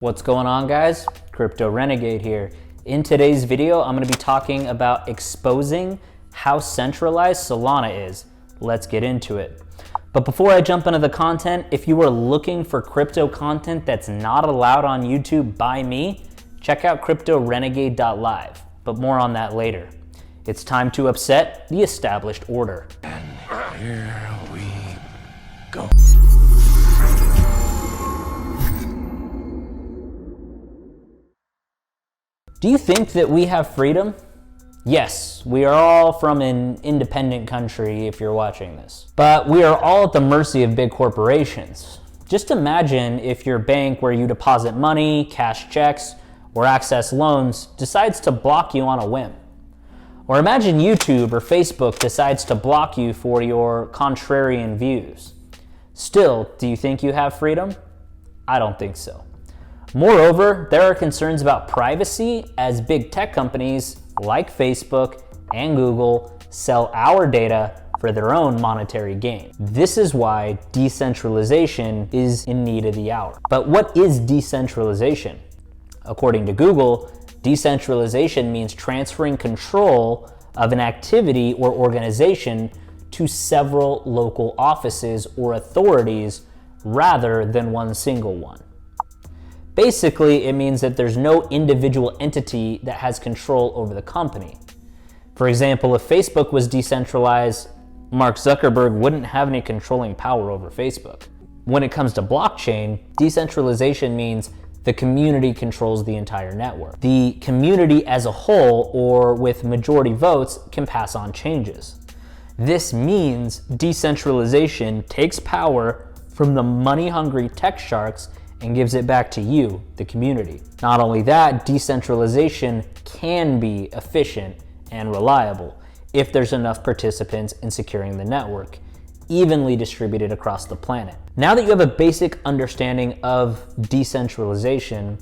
What's going on, guys? Crypto Renegade here. In today's video, I'm going to be talking about exposing how centralized Solana is. Let's get into it. But before I jump into the content, if you are looking for crypto content that's not allowed on YouTube by me, check out cryptorenegade.live, but more on that later. It's time to upset the established order. And here we go. Do you think that we have freedom? Yes, we are all from an independent country if you're watching this. But we are all at the mercy of big corporations. Just imagine if your bank where you deposit money, cash checks, or access loans decides to block you on a whim. Or imagine YouTube or Facebook decides to block you for your contrarian views. Still, do you think you have freedom? I don't think so. Moreover, there are concerns about privacy as big tech companies like Facebook and Google sell our data for their own monetary gain. This is why decentralization is in need of the hour. But what is decentralization? According to Google, decentralization means transferring control of an activity or organization to several local offices or authorities rather than one single one. Basically, it means that there's no individual entity that has control over the company. For example, if Facebook was decentralized, Mark Zuckerberg wouldn't have any controlling power over Facebook. When it comes to blockchain, decentralization means the community controls the entire network. The community as a whole, or with majority votes, can pass on changes. This means decentralization takes power from the money-hungry tech sharks and gives it back to you, the community. Not only that, decentralization can be efficient and reliable if there's enough participants in securing the network, evenly distributed across the planet. Now that you have a basic understanding of decentralization,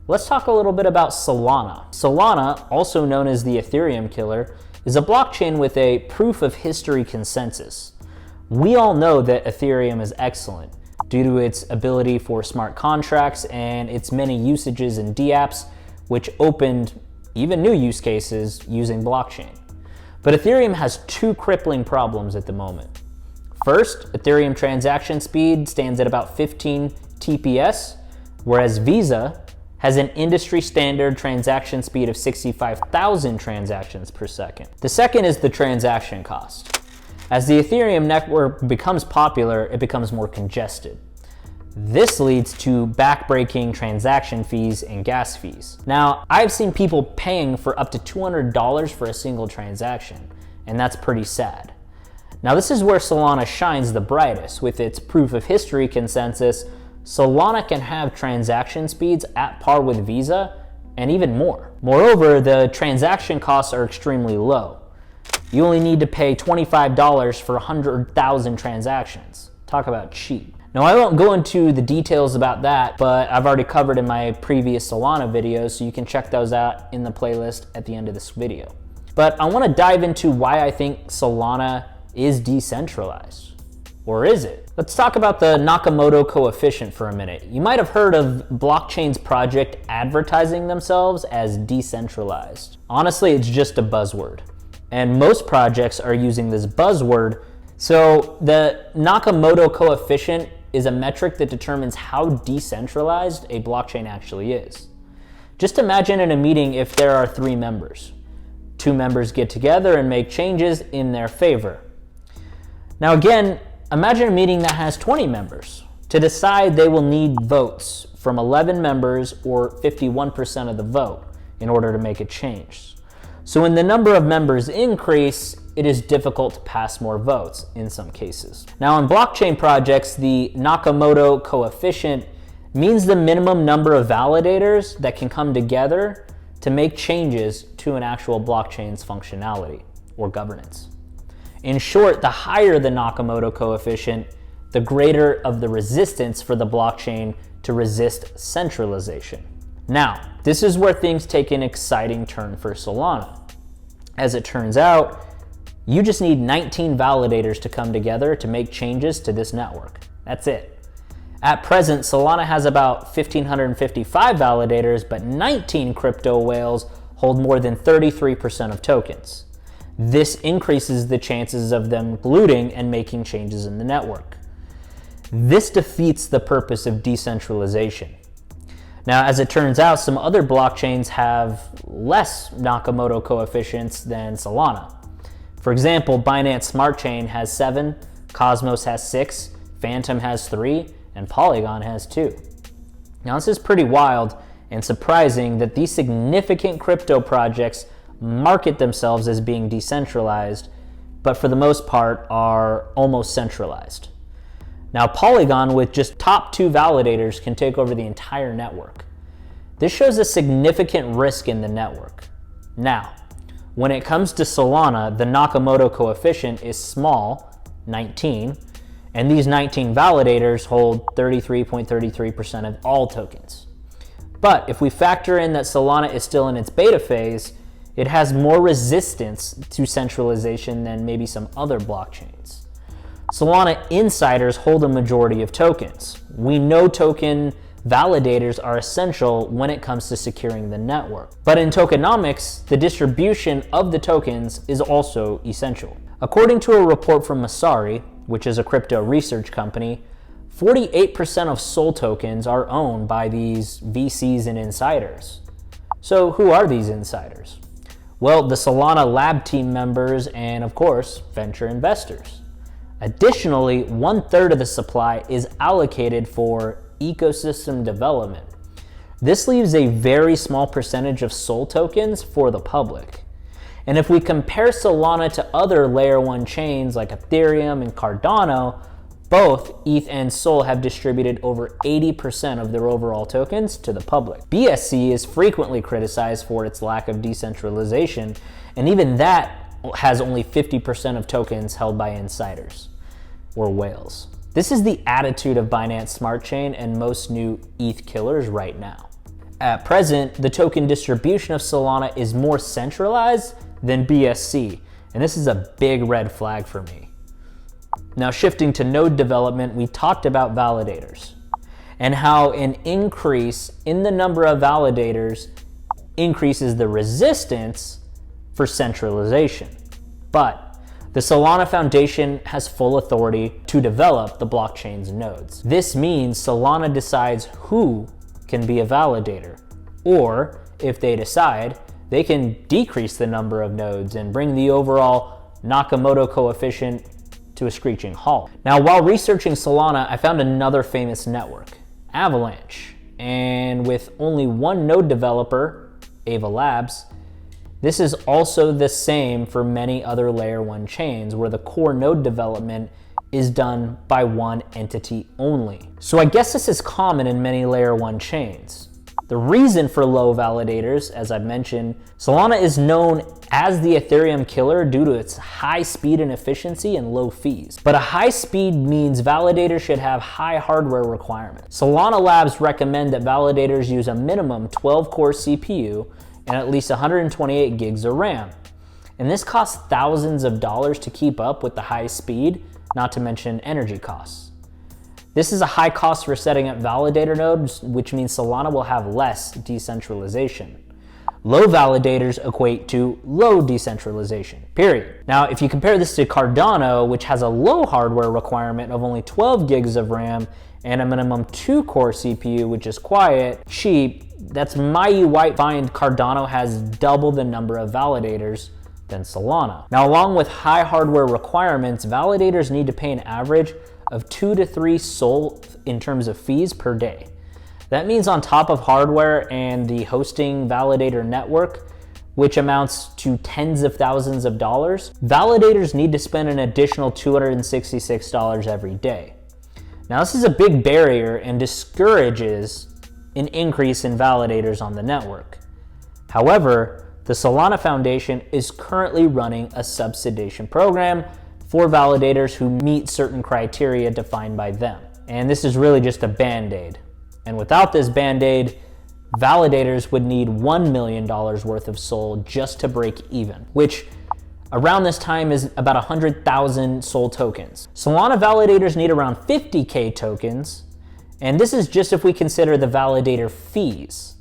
let's talk a little bit about Solana. Solana, also known as the Ethereum killer, is a blockchain with a proof of history consensus. We all know that Ethereum is excellent due to its ability for smart contracts and its many usages in dApps, which opened even new use cases using blockchain. But Ethereum has two crippling problems at the moment. First, Ethereum transaction speed stands at about 15 TPS, whereas Visa has an industry standard transaction speed of 65,000 transactions per second. The second is the transaction cost. As the Ethereum network becomes popular, it becomes more congested. This leads to backbreaking transaction fees and gas fees. Now, I've seen people paying for up to $200 for a single transaction, and that's pretty sad. Now, this is where Solana shines the brightest. With its proof of history consensus, Solana can have transaction speeds at par with Visa and even more. Moreover, the transaction costs are extremely low. You only need to pay $25 for 100,000 transactions. Talk about cheap. Now, I won't go into the details about that, but I've already covered in my previous Solana videos, so you can check those out in the playlist at the end of this video. But I want to dive into why I think Solana is decentralized. Or is it? Let's talk about the Nakamoto Coefficient for a minute. You might have heard of blockchain's project advertising themselves as decentralized. Honestly, it's just a buzzword. And most projects are using this buzzword. So the Nakamoto Coefficient is a metric that determines how decentralized a blockchain actually is. Just imagine in a meeting if there are 3 members. 2 members get together and make changes in their favor. Now again, imagine a meeting that has 20 members. To decide, they will need votes from 11 members or 51% of the vote in order to make a change. So when the number of members increase, it is difficult to pass more votes in some cases. Now, in blockchain projects, the Nakamoto Coefficient means the minimum number of validators that can come together to make changes to an actual blockchain's functionality or governance. In short, the higher the Nakamoto Coefficient, the greater of the resistance for the blockchain to resist centralization. Now, this is where things take an exciting turn for Solana. As it turns out, you just need 19 validators to come together to make changes to this network. That's it. At present, Solana has about 1,555 validators, but 19 crypto whales hold more than 33% of tokens. This increases the chances of them looting and making changes in the network. This defeats the purpose of decentralization. Now, as it turns out, some other blockchains have less Nakamoto coefficients than Solana. For example, Binance Smart Chain has 7, Cosmos has 6, Phantom has 3, and Polygon has 2. Now, this is pretty wild and surprising that these significant crypto projects market themselves as being decentralized, but for the most part are almost centralized. Now, Polygon, with just top 2 validators, can take over the entire network. This shows a significant risk in the network. Now, when it comes to Solana, the Nakamoto coefficient is small, 19, and these 19 validators hold 33.33% of all tokens. But if we factor in that Solana is still in its beta phase, it has more resistance to centralization than maybe some other blockchains. Solana insiders hold a majority of tokens. We know token validators are essential when it comes to securing the network. But in tokenomics, the distribution of the tokens is also essential. According to a report from Masari, which is a crypto research company, 48% of SOL tokens are owned by these VCs and insiders. So who are these insiders? Well, the Solana lab team members and, of course, venture investors. Additionally, 1/3 of the supply is allocated for ecosystem development. This leaves a very small percentage of SOL tokens for the public. And if we compare Solana to other layer 1 chains like Ethereum and Cardano, both ETH and SOL have distributed over 80% of their overall tokens to the public. BSC is frequently criticized for its lack of decentralization, and even that has only 50% of tokens held by insiders or whales. This is the attitude of Binance Smart Chain and most new ETH killers right now. At present, the token distribution of Solana is more centralized than BSC, and this is a big red flag for me. Now, shifting to node development, we talked about validators and how an increase in the number of validators increases the resistance for centralization. But the Solana Foundation has full authority to develop the blockchain's nodes. This means Solana decides who can be a validator, or if they decide, they can decrease the number of nodes and bring the overall Nakamoto coefficient to a screeching halt. Now, while researching Solana, I found another famous network, Avalanche. And with only one node developer, Ava Labs, this is also the same for many other layer 1 chains where the core node development is done by one entity only. So I guess this is common in many layer 1 chains. The reason for low validators, as I've mentioned, Solana is known as the Ethereum killer due to its high speed and efficiency and low fees. But a high speed means validators should have high hardware requirements. Solana Labs recommend that validators use a minimum 12-core CPU and at least 128 gigs of RAM. And this costs thousands of dollars to keep up with the high speed, not to mention energy costs. This is a high cost for setting up validator nodes, which means Solana will have less decentralization. Low validators equate to low decentralization, period. Now, if you compare this to Cardano, which has a low hardware requirement of only 12 gigs of RAM and a minimum 2-core CPU, which is quiet, cheap, that's why you might find Cardano has double the number of validators than Solana. Now, along with high hardware requirements, validators need to pay an average of 2 to 3 SOL in terms of fees per day. That means on top of hardware and the hosting validator network, which amounts to tens of thousands of dollars, validators need to spend an additional $266 every day. Now, this is a big barrier and discourages an increase in validators on the network. However, the Solana Foundation is currently running a subsidization program for validators who meet certain criteria defined by them. And this is really just a band-aid. And without this band-aid, validators would need $1 million worth of SOL just to break even, which around this time is about 100,000 SOL tokens. Solana validators need around 50K tokens, And this is just if we consider the validator fees.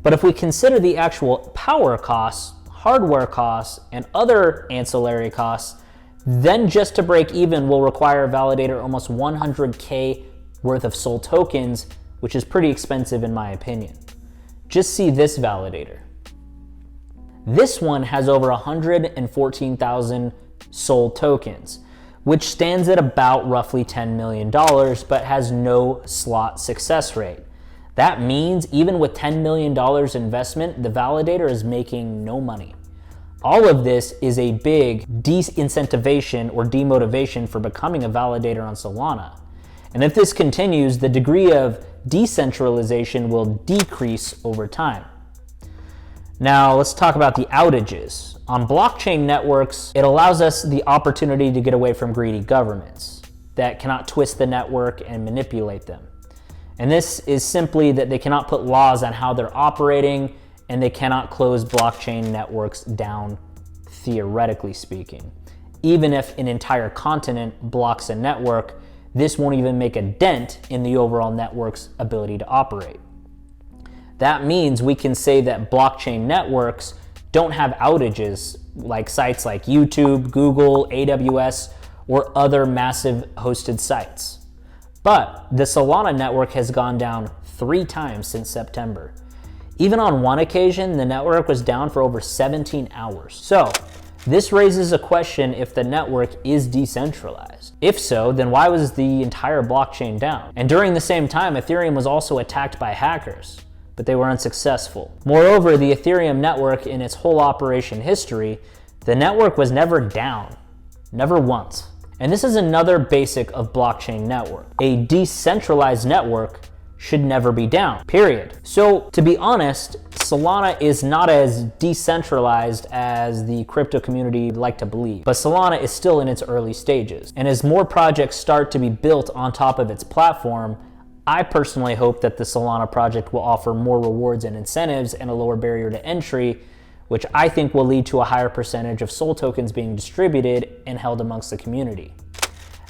But if we consider the actual power costs, hardware costs, and other ancillary costs, then just to break even will require a validator almost 100K worth of SOL tokens, which is pretty expensive in my opinion. Just see this validator. This one has over 114,000 SOL tokens, which stands at about roughly $10 million, but has no slot success rate. That means even with $10 million investment, the validator is making no money. All of this is a big de-incentivation or demotivation for becoming a validator on Solana. And if this continues, the degree of decentralization will decrease over time. Now let's talk about the outages. On blockchain networks, it allows us the opportunity to get away from greedy governments that cannot twist the network and manipulate them. And this is simply that they cannot put laws on how they're operating, and they cannot close blockchain networks down, theoretically speaking. Even if an entire continent blocks a network, this won't even make a dent in the overall network's ability to operate. That means we can say that blockchain networks don't have outages like sites like YouTube, Google, AWS, or other massive hosted sites. But the Solana network has gone down 3 times since September. Even on one occasion, the network was down for over 17 hours. So this raises a question if the network is decentralized. If so, then why was the entire blockchain down? And during the same time, Ethereum was also attacked by hackers, but they were unsuccessful. Moreover, the Ethereum network in its whole operation history, the network was never down, never once. And this is another basic of blockchain network. A decentralized network should never be down, period. So to be honest, Solana is not as decentralized as the crypto community would like to believe, but Solana is still in its early stages. And as more projects start to be built on top of its platform, I personally hope that the Solana project will offer more rewards and incentives and a lower barrier to entry, which I think will lead to a higher percentage of SOL tokens being distributed and held amongst the community.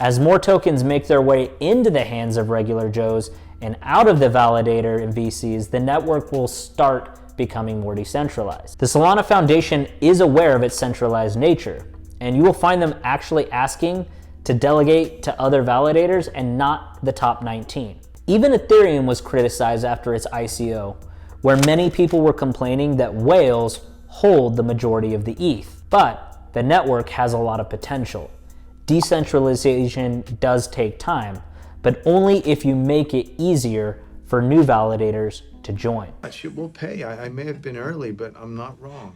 As more tokens make their way into the hands of regular Joes and out of the validator and VCs, the network will start becoming more decentralized. The Solana Foundation is aware of its centralized nature, and you will find them actually asking to delegate to other validators and not the top 19. Even Ethereum was criticized after its ICO, where many people were complaining that whales hold the majority of the ETH. But the network has a lot of potential. Decentralization does take time, but only if you make it easier for new validators to join. It will pay. I may have been early, but I'm not wrong.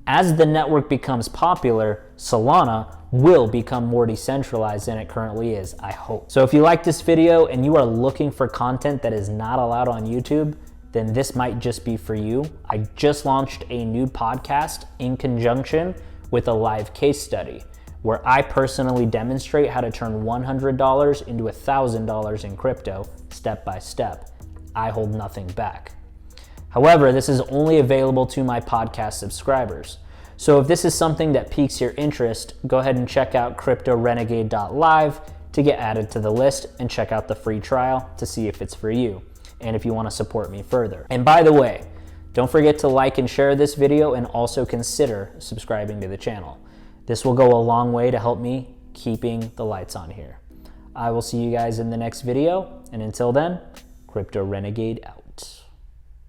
As the network becomes popular, Solana will become more decentralized than it currently is, I hope. So if you like this video and you are looking for content that is not allowed on YouTube, then this might just be for you. I just launched a new podcast in conjunction with a live case study where I personally demonstrate how to turn $100 into $1,000 in crypto step by step. I hold nothing back. However, this is only available to my podcast subscribers. So if this is something that piques your interest, go ahead and check out cryptorenegade.live to get added to the list and check out the free trial to see if it's for you and if you want to support me further. And by the way, don't forget to like and share this video and also consider subscribing to the channel. This will go a long way to help me keeping the lights on here. I will see you guys in the next video, and until then, Crypto Renegade out.